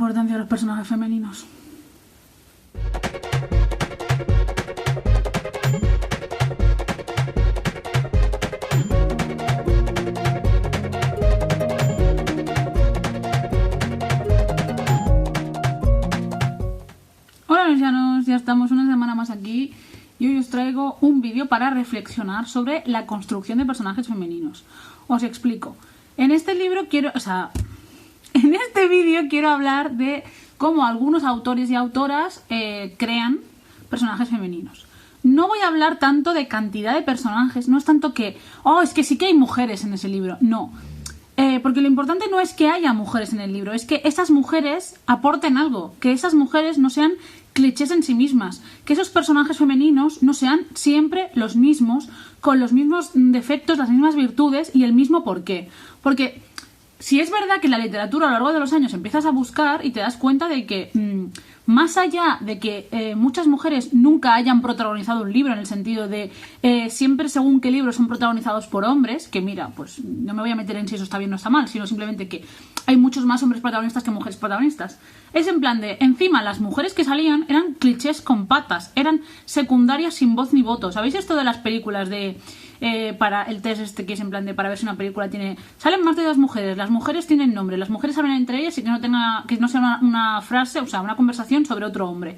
importancia de los personajes femeninos. Hola lesbianos, ya estamos una semana más aquí y hoy os traigo un vídeo para reflexionar sobre la construcción de personajes femeninos. Os explico. En este vídeo quiero hablar de cómo algunos autores y autoras crean personajes femeninos. No voy a hablar tanto de cantidad de personajes, no es tanto que, es que sí que hay mujeres en ese libro, no. Porque lo importante no es que haya mujeres en el libro, es que esas mujeres aporten algo, que esas mujeres no sean clichés en sí mismas, que esos personajes femeninos no sean siempre los mismos, con los mismos defectos, las mismas virtudes y el mismo porqué. Porque si es verdad que en la literatura a lo largo de los años empiezas a buscar y te das cuenta de que más allá de que muchas mujeres nunca hayan protagonizado un libro, en el sentido de siempre según qué libros son protagonizados por hombres, que mira, pues no me voy a meter en si eso está bien o está mal, sino simplemente que hay muchos más hombres protagonistas que mujeres protagonistas. Es en plan de, encima las mujeres que salían eran clichés con patas, eran secundarias sin voz ni voto. ¿Sabéis esto de las películas de... para el test este que es en plan de para ver si una película tiene... Salen más de 2 mujeres, las mujeres tienen nombre, las mujeres hablan entre ellas y que no sea una frase, o sea, una conversación sobre otro hombre.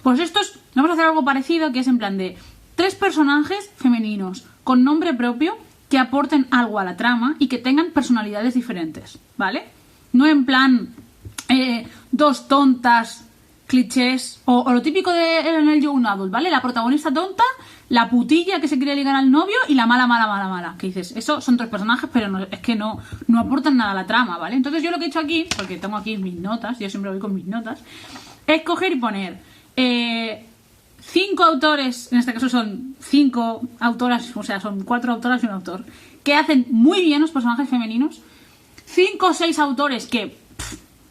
Pues vamos a hacer algo parecido, que es en plan de 3 personajes femeninos con nombre propio que aporten algo a la trama y que tengan personalidades diferentes, ¿vale? No en plan 2 tontas, clichés, o lo típico de en el Young Adult, ¿vale? La protagonista tonta, la putilla que se quiere ligar al novio y la mala. Que dices, eso son 3 personajes, pero no aportan nada a la trama, ¿vale? Entonces yo lo que he hecho aquí, porque tengo aquí mis notas, yo siempre voy con mis notas, es coger y poner 5 autores, en este caso son 5 autoras, o sea, son 4 autoras y un autor, que hacen muy bien los personajes femeninos, 5 o 6 autores que,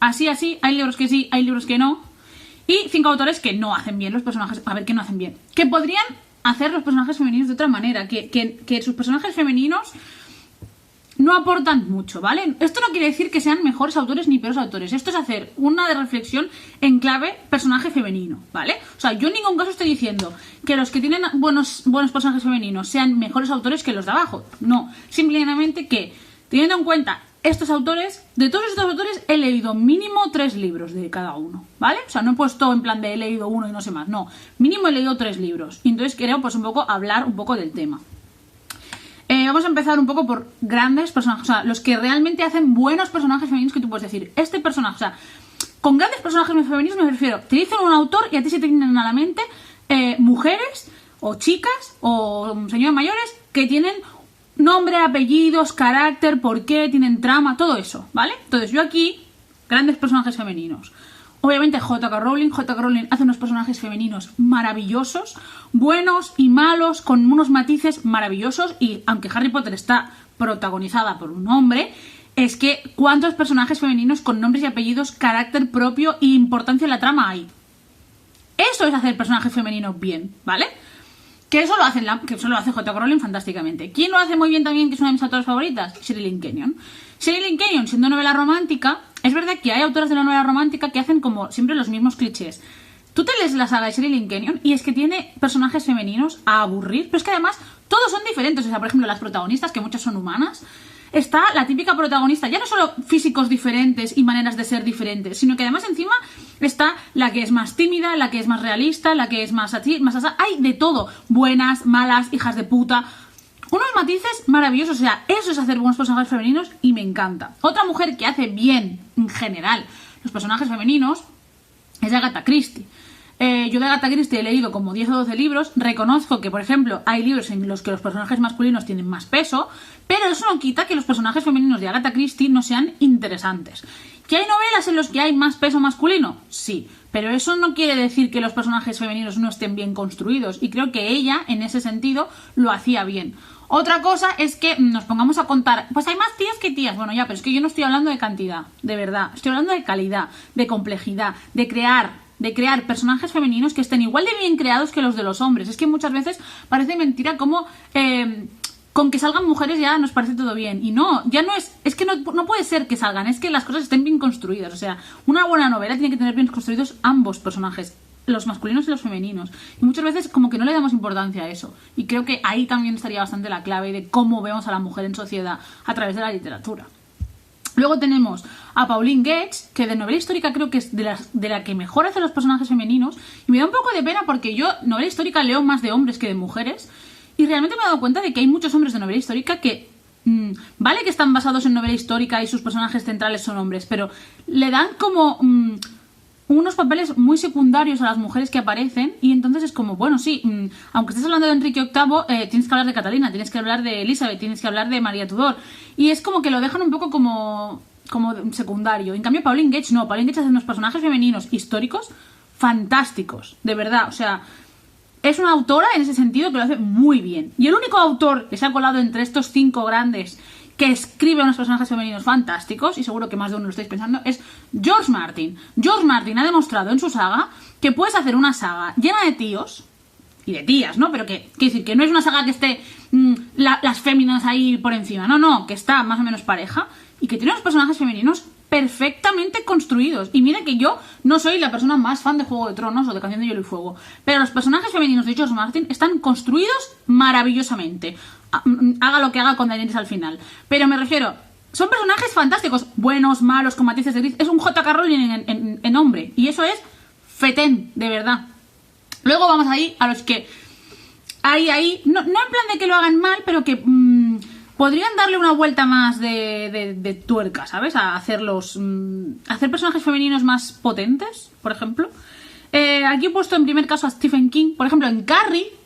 así, hay libros que sí, hay libros que no, y 5 autores que no hacen bien los personajes, a ver, que no hacen bien, que podrían hacer los personajes femeninos de otra manera, que sus personajes femeninos no aportan mucho, ¿vale? Esto no quiere decir que sean mejores autores ni peores autores, esto es hacer una de reflexión en clave personaje femenino, ¿vale? O sea, yo en ningún caso estoy diciendo que los que tienen buenos personajes femeninos sean mejores autores que los de abajo, no, simplemente que, teniendo en cuenta estos autores, de todos estos autores he leído mínimo 3 libros de cada uno, ¿vale? O sea, no he puesto en plan de he leído uno y no sé más, no, mínimo he leído 3 libros, y entonces quiero pues un poco hablar un poco del tema. Vamos a empezar un poco por grandes personajes, o sea, los que realmente hacen buenos personajes femeninos que tú puedes decir, este personaje, o sea, con grandes personajes femeninos me refiero, te dicen un autor y a ti se te vienen a la mente mujeres o chicas o señores mayores que tienen nombre, apellidos, carácter, por qué, tienen trama, todo eso, ¿vale? Entonces yo aquí, grandes personajes femeninos. Obviamente J.K. Rowling hace unos personajes femeninos maravillosos, buenos y malos, con unos matices maravillosos, y aunque Harry Potter está protagonizada por un hombre, es que ¿cuántos personajes femeninos con nombres y apellidos, carácter propio e importancia en la trama hay? Eso es hacer personajes femeninos bien, ¿vale? Que eso lo hace J.K. Rowling fantásticamente. ¿Quién lo hace muy bien también, que es una de mis autoras favoritas? Shirley Kenyon. Shirley Kenyon, siendo novela romántica, es verdad que hay autoras de la novela romántica que hacen como siempre los mismos clichés. Tú te lees la saga de Shirley Kenyon y es que tiene personajes femeninos a aburrir, pero es que además todos son diferentes. O sea, por ejemplo, las protagonistas, que muchas son humanas, está la típica protagonista, ya no solo físicos diferentes y maneras de ser diferentes, sino que además encima está la que es más tímida, la que es más realista, la que es más así, más así. Hay de todo, buenas, malas, hijas de puta, unos matices maravillosos. O sea, eso es hacer buenos personajes femeninos y me encanta. Otra mujer que hace bien, en general, los personajes femeninos es Agatha Christie. Yo de Agatha Christie he leído como 10 o 12 libros. Reconozco que, por ejemplo, hay libros en los que los personajes masculinos tienen más peso, pero eso no quita que los personajes femeninos de Agatha Christie no sean interesantes. ¿Que hay novelas en los que hay más peso masculino? Sí, pero eso no quiere decir que los personajes femeninos no estén bien construidos, y creo que ella, en ese sentido, lo hacía bien. Otra cosa es que nos pongamos a contar, pues hay más tías que tías. Bueno, ya, pero es que yo no estoy hablando de cantidad, de verdad. Estoy hablando de calidad, de complejidad, de crear personajes femeninos que estén igual de bien creados que los de los hombres. Es que muchas veces parece mentira cómo con que salgan mujeres ya nos parece todo bien. Y no, ya no es que no puede ser que salgan, es que las cosas estén bien construidas. O sea, una buena novela tiene que tener bien construidos ambos personajes, los masculinos y los femeninos. Y muchas veces como que no le damos importancia a eso. Y creo que ahí también estaría bastante la clave de cómo vemos a la mujer en sociedad a través de la literatura. Luego tenemos a Pauline Gates, que de novela histórica creo que es de la que mejor hace los personajes femeninos. Y me da un poco de pena porque yo novela histórica leo más de hombres que de mujeres. Y realmente me he dado cuenta de que hay muchos hombres de novela histórica que... vale que están basados en novela histórica y sus personajes centrales son hombres, pero le dan como... unos papeles muy secundarios a las mujeres que aparecen y entonces es como, bueno, sí, aunque estés hablando de Enrique VIII, tienes que hablar de Catalina, tienes que hablar de Elizabeth, tienes que hablar de María Tudor y es como que lo dejan un poco como secundario. En cambio, Pauline Gates no, Pauline Gates hace unos personajes femeninos históricos fantásticos, de verdad, o sea, es una autora en ese sentido que lo hace muy bien. Y el único autor que se ha colado entre estos 5 grandes que escribe unos personajes femeninos fantásticos, y seguro que más de uno lo estáis pensando, es George Martin. George Martin ha demostrado en su saga que puedes hacer una saga llena de tíos, y de tías, ¿no? Pero que, quiero decir, que no es una saga que esté las féminas ahí por encima, no, que está más o menos pareja, y que tiene unos personajes femeninos perfectamente construidos. Y mira que yo no soy la persona más fan de Juego de Tronos o de Canción de Hielo y Fuego, pero los personajes femeninos de George Martin están construidos maravillosamente. Haga lo que haga con Daenerys al final. Pero me refiero, son personajes fantásticos, buenos, malos, con matices de gris. Es un J.K. Rowling en hombre. Y eso es fetén, de verdad. Luego vamos ahí a los que... Ahí, no en plan de que lo hagan mal, pero que... podrían darle una vuelta más de tuerca, ¿sabes? A hacerlos... hacer personajes femeninos más potentes, por ejemplo. Aquí he puesto en primer caso a Stephen King. Por ejemplo, en Carrie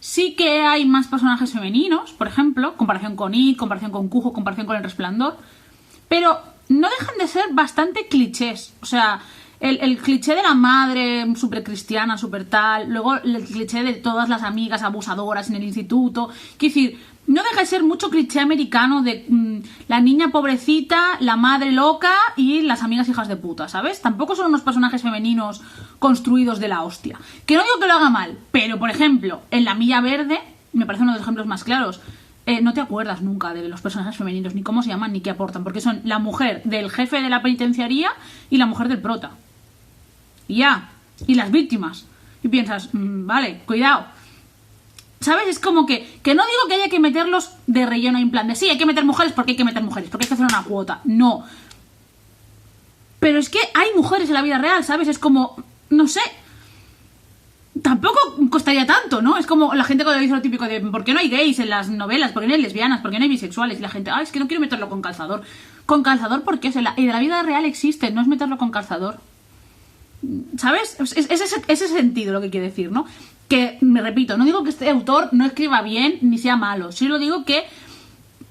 sí que hay más personajes femeninos, por ejemplo. Comparación con It, comparación con Cujo, comparación con El Resplandor. Pero no dejan de ser bastante clichés. O sea, el cliché de la madre súper cristiana, súper tal. Luego el cliché de todas las amigas abusadoras en el instituto. Quiero decir... no deja de ser mucho cliché americano de la niña pobrecita, la madre loca y las amigas hijas de puta, ¿sabes? Tampoco son unos personajes femeninos construidos de la hostia. Que no digo que lo haga mal, pero por ejemplo, en La Milla Verde, me parece uno de los ejemplos más claros, no te acuerdas nunca de los personajes femeninos, ni cómo se llaman, ni qué aportan, porque son la mujer del jefe de la penitenciaría y la mujer del prota. Y ya, y las víctimas. Y piensas, vale, cuidado. ¿Sabes? Es como que no digo que haya que meterlos de relleno en plan de sí, hay que meter mujeres porque hay que meter mujeres, porque hay que hacer una cuota. No. Pero es que hay mujeres en la vida real, ¿sabes? Es como, no sé. Tampoco costaría tanto, ¿no? Es como la gente cuando dice lo típico de ¿por qué no hay gays en las novelas? ¿Por qué no hay lesbianas? ¿Por qué no hay bisexuales? Y la gente, es que no quiero meterlo con calzador. ¿Con calzador por qué? O sea, en la vida real existe, no es meterlo con calzador. ¿Sabes? Es ese sentido lo que quiero decir, ¿no? Que, me repito, no digo que este autor no escriba bien ni sea malo. Sí lo digo que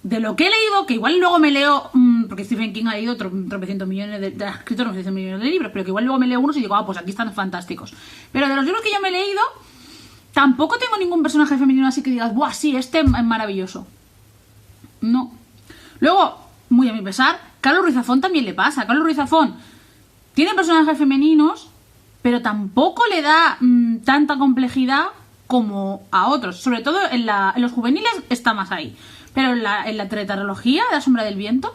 de lo que he leído, que igual luego me leo... porque Stephen King ha leído tropecientos millones ha escrito 900 millones de libros, pero que igual luego me leo unos y digo, pues aquí están fantásticos. Pero de los libros que yo me he leído, tampoco tengo ningún personaje femenino así que digas, ¡buah, sí, este es maravilloso! No. Luego, muy a mi pesar, Carlos Ruiz Zafón también le pasa. Carlos Ruiz Zafón tiene personajes femeninos, pero tampoco le da tanta complejidad como a otros. Sobre todo en los juveniles está más ahí. Pero en la tetralogía de La Sombra del Viento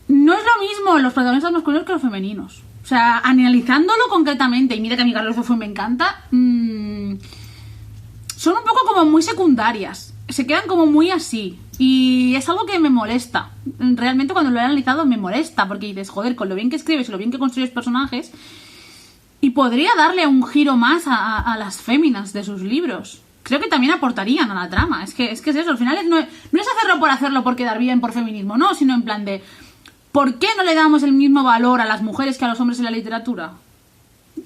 no es lo mismo los protagonistas masculinos que los femeninos. O sea, analizándolo concretamente, y mira que a mí Carlos Zafón me encanta, son un poco como muy secundarias. Se quedan como muy así. Y es algo que me molesta. Realmente cuando lo he analizado me molesta, porque dices, joder, con lo bien que escribes y lo bien que construyes personajes, y podría darle un giro más a las féminas de sus libros. Creo que también aportarían a la trama. Es que es eso, al final no es hacerlo por quedar bien, por feminismo, no, sino en plan de ¿por qué no le damos el mismo valor a las mujeres que a los hombres en la literatura?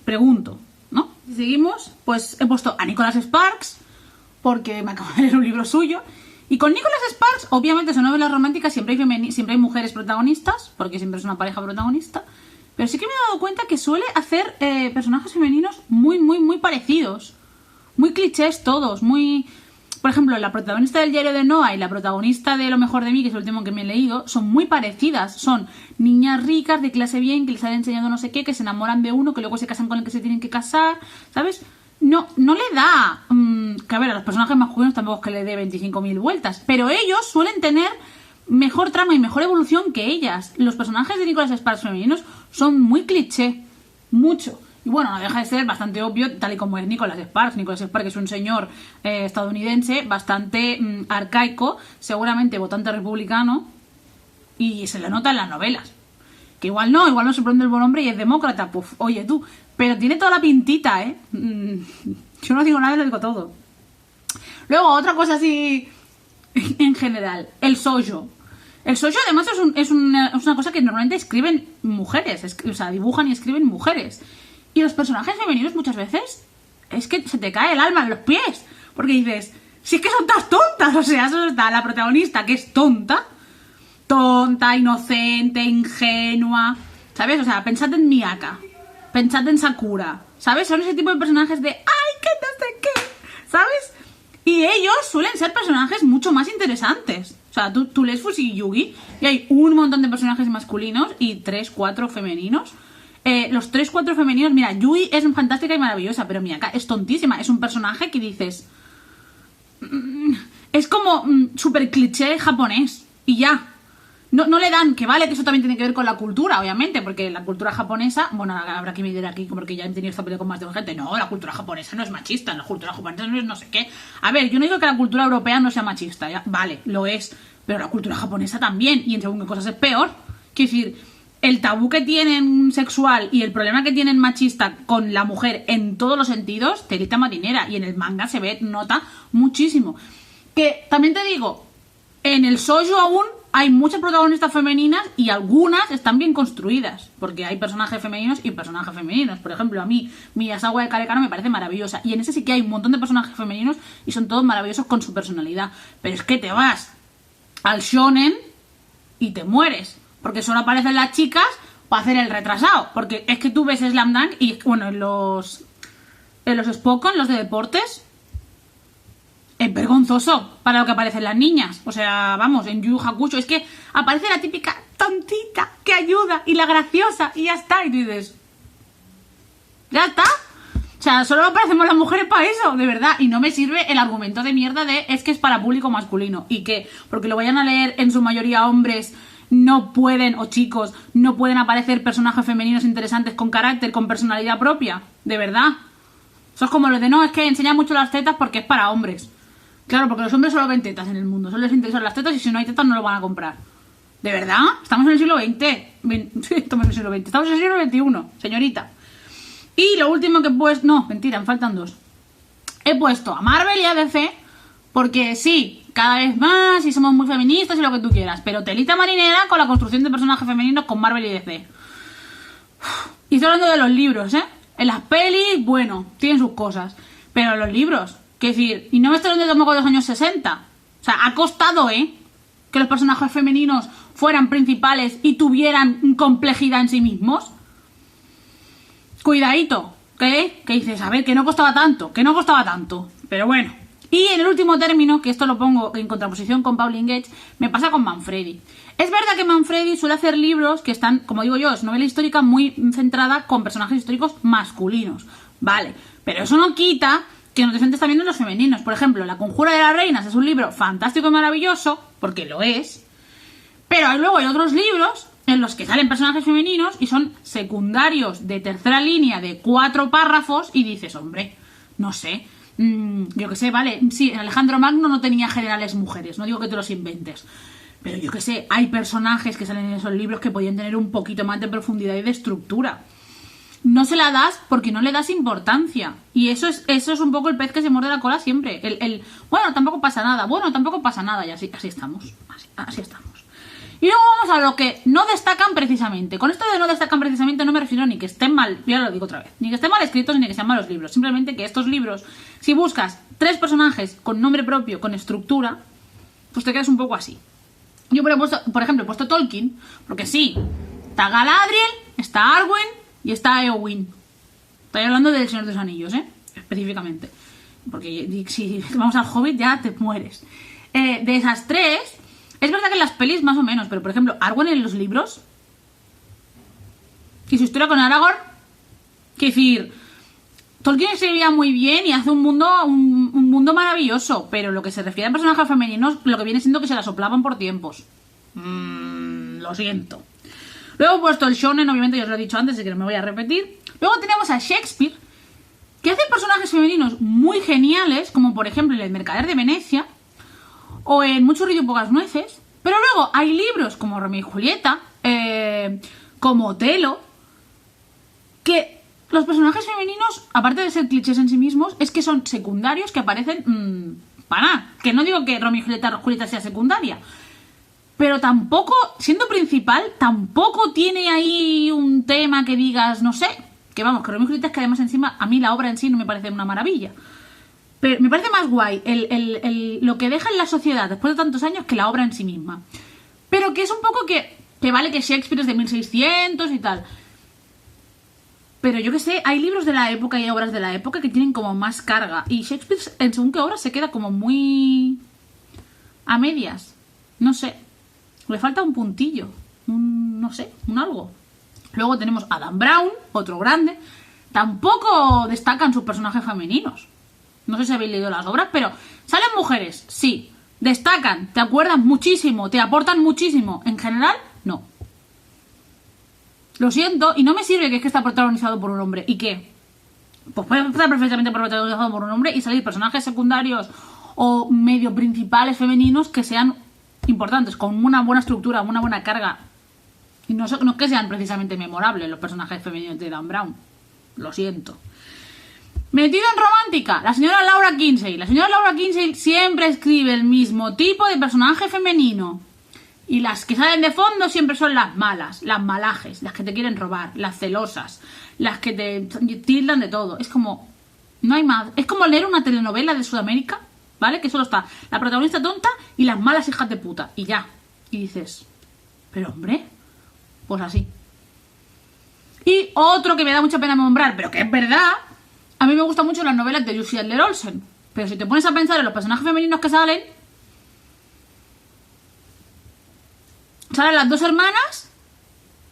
Pregunto, ¿no? Si seguimos, pues he puesto a Nicholas Sparks, porque me acabo de leer un libro suyo. Y con Nicholas Sparks, obviamente son novelas románticas, siempre hay mujeres protagonistas, porque siempre es una pareja protagonista. Pero sí que me he dado cuenta que suele hacer personajes femeninos muy, muy, muy parecidos. Muy clichés todos, muy... Por ejemplo, la protagonista del diario de Noah y la protagonista de Lo mejor de mí, que es el último que me he leído, son muy parecidas. Son niñas ricas, de clase bien, que les han enseñado no sé qué, que se enamoran de uno, que luego se casan con el que se tienen que casar, ¿sabes? no le da... que a ver, a los personajes masculinos tampoco es que le dé 25.000 vueltas, pero ellos suelen tener mejor trama y mejor evolución que ellas. Los personajes de Nicholas Sparks femeninos son muy cliché, mucho. Y bueno, no deja de ser bastante obvio, tal y como es Nicholas Sparks. Nicholas Sparks es un señor estadounidense bastante arcaico, seguramente votante republicano, y se le nota en las novelas. Que igual no se prende el buen hombre y es demócrata, pues oye tú, pero tiene toda la pintita, yo no digo nada, lo digo todo. Luego, otra cosa así, en general, el shoujo. El shoujo además es una cosa que normalmente escriben mujeres, o sea, dibujan y escriben mujeres. Y los personajes femeninos muchas veces es que se te cae el alma en los pies, porque dices, si es que son todas tontas, o sea, eso está la protagonista que es tonta, inocente, ingenua, ¿sabes? O sea, pensad en Miyaka, pensad en Sakura, ¿sabes? Son ese tipo de personajes de ¡ay, que no sé qué! ¿Sabes? Y ellos suelen ser personajes mucho más interesantes. O sea, tú lees Fushigi Yugi y hay un montón de personajes masculinos y 3, 4 femeninos. Los 3, 4 femeninos, mira, Yui es fantástica y maravillosa, pero Miyaka es tontísima. Es un personaje que dices... es como súper cliché japonés y ya. No le dan, que vale, que eso también tiene que ver con la cultura, obviamente, porque la cultura japonesa, bueno, habrá que medir aquí porque ya he tenido esta pelea con más de gente. No, la cultura japonesa no es machista, la cultura japonesa no es no sé qué. A ver, yo no digo que la cultura europea no sea machista, ya, vale, lo es, pero la cultura japonesa también, y en según qué cosas es peor. Quiero decir, el tabú que tienen sexual y el problema que tienen machista con la mujer en todos los sentidos, telita marinera, y en el manga se ve, nota muchísimo. Que también te digo, en el shoujo aún hay muchas protagonistas femeninas y algunas están bien construidas, porque hay personajes femeninos y personajes femeninos. Por ejemplo, a mí Miyazawa de Karekano me parece maravillosa, y en ese sí que hay un montón de personajes femeninos y son todos maravillosos con su personalidad. Pero es que te vas al shonen y te mueres, porque solo aparecen las chicas para hacer el retrasado, porque es que tú ves Slam Dunk y, bueno, en los Spokon, los de deportes, es vergonzoso para lo que aparecen las niñas. O sea, vamos, en Yu Yu Hakusho es que aparece la típica tontita que ayuda y la graciosa y ya está. Y tú dices, ¿ya está? O sea, solo aparecemos las mujeres para eso, de verdad. Y no me sirve el argumento de mierda de es que es para público masculino y que porque lo vayan a leer en su mayoría hombres no pueden, o chicos, no pueden aparecer personajes femeninos interesantes con carácter, con personalidad propia. De verdad. Eso es como lo de no, es que enseña mucho las tetas porque es para hombres. Claro, porque los hombres solo ven tetas en el mundo, solo les interesan las tetas y si no hay tetas no lo van a comprar. ¿De verdad? Estamos en el siglo XX. Sí, estamos en el siglo XX. Estamos en el siglo XXI, señorita. Y lo último que he puesto... No, mentira, me faltan 2. He puesto a Marvel y a DC porque sí, cada vez más y somos muy feministas y lo que tú quieras, pero telita marinera con la construcción de personajes femeninos con Marvel y DC. Y estoy hablando de los libros, ¿eh? En las pelis, bueno, tienen sus cosas, pero los libros... Es decir, y no me estoy hablando tampoco de los años 60. O sea, ha costado, que los personajes femeninos fueran principales y tuvieran complejidad en sí mismos. Cuidadito, ¿qué? Que dices, a ver, que no costaba tanto. Pero bueno. Y en el último término, que esto lo pongo en contraposición con Pauline Gates, me pasa con Manfredi. Es verdad que Manfredi suele hacer libros que están, como digo yo, es novela histórica muy centrada con personajes históricos masculinos. Vale, pero eso no quita que nos defendes también en los femeninos. Por ejemplo, La Conjura de las Reinas es un libro fantástico y maravilloso, porque lo es, pero luego hay otros libros en los que salen personajes femeninos y son secundarios de tercera línea de 4 párrafos y dices, hombre, no sé, yo que sé, vale, sí, Alejandro Magno no tenía generales mujeres, no digo que te los inventes, pero yo que sé, hay personajes que salen en esos libros que podían tener un poquito más de profundidad y de estructura. No se la das porque no le das importancia. Y eso es un poco el pez que se muerde la cola siempre. Bueno, tampoco pasa nada. Y así estamos. Así estamos. Y luego vamos a lo que no destacan precisamente. Con esto de no destacan precisamente no me refiero ni que estén mal, ya lo digo otra vez, ni que estén mal escritos ni que sean malos libros. Simplemente que estos libros, si buscas 3 personajes con nombre propio, con estructura, pues te quedas un poco así. Yo por ejemplo he puesto Tolkien, porque sí, está Galadriel, está Arwen y está Eowyn. Estoy hablando del Señor de los Anillos, específicamente. Porque si vamos al Hobbit ya te mueres. De esas 3, es verdad que en las pelis más o menos, pero por ejemplo, Arwen en los libros y su historia con Aragorn, quiero decir, Tolkien escribía muy bien y hace un mundo maravilloso, pero lo que se refiere a personajes femeninos, lo que viene siendo que se la soplaban por tiempos. Lo siento. Luego he puesto el shonen, obviamente ya os lo he dicho antes, así que no me voy a repetir. Luego tenemos a Shakespeare, que hace personajes femeninos muy geniales, como por ejemplo en El Mercader de Venecia, o en Mucho ruido y pocas nueces. Pero luego hay libros como Romeo y Julieta, como Otelo, que los personajes femeninos, aparte de ser clichés en sí mismos, es que son secundarios que aparecen para nada. Que no digo que Romeo y Julieta sea secundaria, pero tampoco, siendo principal, tampoco tiene ahí un tema que digas, no sé, que vamos, que Romeo y Julieta es que además encima, a mí la obra en sí no me parece una maravilla. Pero me parece más guay lo que deja en la sociedad después de tantos años que la obra en sí misma. Pero que es un poco que vale que Shakespeare es de 1600 y tal. Pero yo que sé, hay libros de la época y obras de la época que tienen como más carga. Y Shakespeare, en según qué obra, se queda como muy a medias. No sé. Le falta un puntillo. No sé, un algo. Luego tenemos a Dan Brown, otro grande. Tampoco destacan sus personajes femeninos. No sé si habéis leído las obras, pero salen mujeres, sí. Destacan, te acuerdan muchísimo, te aportan muchísimo. En general, no. Lo siento, y no me sirve que es que está protagonizado por un hombre. ¿Y qué? Pues puede estar perfectamente protagonizado por un hombre y salir personajes secundarios o medio principales femeninos que sean importantes, con una buena estructura, una buena carga. Y no que sean precisamente memorables los personajes femeninos de Dan Brown. Lo siento. Metido en romántica, la señora Laura Kinsey. La señora Laura Kinsey siempre escribe el mismo tipo de personaje femenino. Y las que salen de fondo siempre son las malas, las malajes, las que te quieren robar, las celosas, las que te tildan de todo. Es como, no hay más. Es como leer una telenovela de Sudamérica, ¿vale? Que solo está la protagonista tonta y las malas hijas de puta. Y ya. Y dices, pero hombre, pues así. Y otro que me da mucha pena nombrar, pero que es verdad, a mí me gustan mucho las novelas de Jussi Adler Olsen. Pero si te pones a pensar en los personajes femeninos que salen las dos hermanas,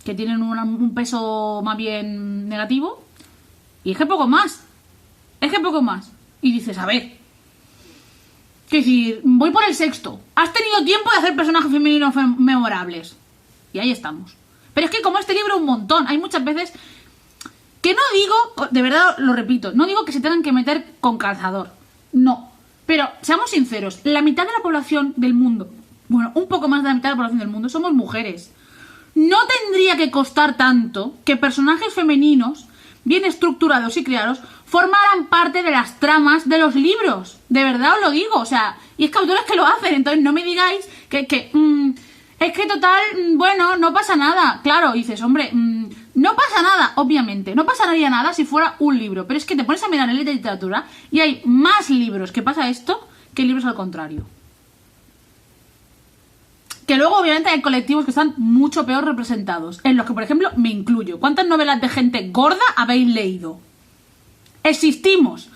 que tienen un peso más bien negativo, y es que poco más. Es que poco más. Y dices, a ver, que decir, voy por el sexto. Has tenido tiempo de hacer personajes femeninos memorables. Y ahí estamos. Pero es que como este libro un montón, hay muchas veces que no digo, de verdad lo repito, no digo que se tengan que meter con calzador. No. Pero seamos sinceros, la mitad de la población del mundo, bueno, un poco más de la mitad de la población del mundo, somos mujeres. No tendría que costar tanto que personajes femeninos, bien estructurados y creados, formaran parte de las tramas de los libros. De verdad os lo digo, o sea, y es que autores que lo hacen, entonces no me digáis que es que total, bueno, no pasa nada. Claro, dices, hombre, no pasa nada, obviamente, no pasaría nada si fuera un libro, pero es que te pones a mirar en la literatura y hay más libros que pasa esto que libros al contrario. Que luego obviamente hay colectivos que están mucho peor representados, en los que por ejemplo me incluyo. ¿Cuántas novelas de gente gorda habéis leído? ¿Existimos?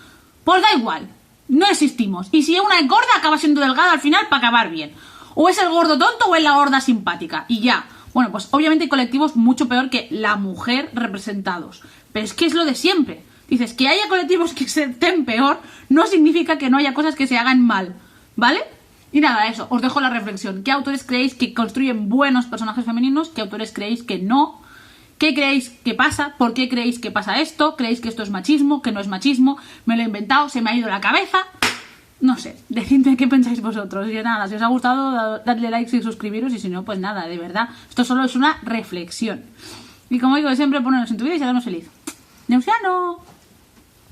Pues da igual, no existimos. Y si una es gorda acaba siendo delgada al final para acabar bien. O es el gordo tonto o es la gorda simpática. Y ya. Bueno, pues obviamente hay colectivos mucho peor que la mujer representados. Pero es que es lo de siempre. Dices, que haya colectivos que se estén peor no significa que no haya cosas que se hagan mal, ¿vale? Y nada, eso, os dejo la reflexión. ¿Qué autores creéis que construyen buenos personajes femeninos? ¿Qué autores creéis que no? ¿Qué creéis que pasa? ¿Por qué creéis que pasa esto? ¿Creéis que esto es machismo? ¿Que no es machismo? ¿Me lo he inventado? ¿Se me ha ido la cabeza? No sé, decidme qué pensáis vosotros. Y nada, si os ha gustado, dadle like y suscribiros. Y si no, pues nada, de verdad, esto solo es una reflexión. Y como digo siempre, poneros en tu vida y hacernos feliz. ¡Neusiano!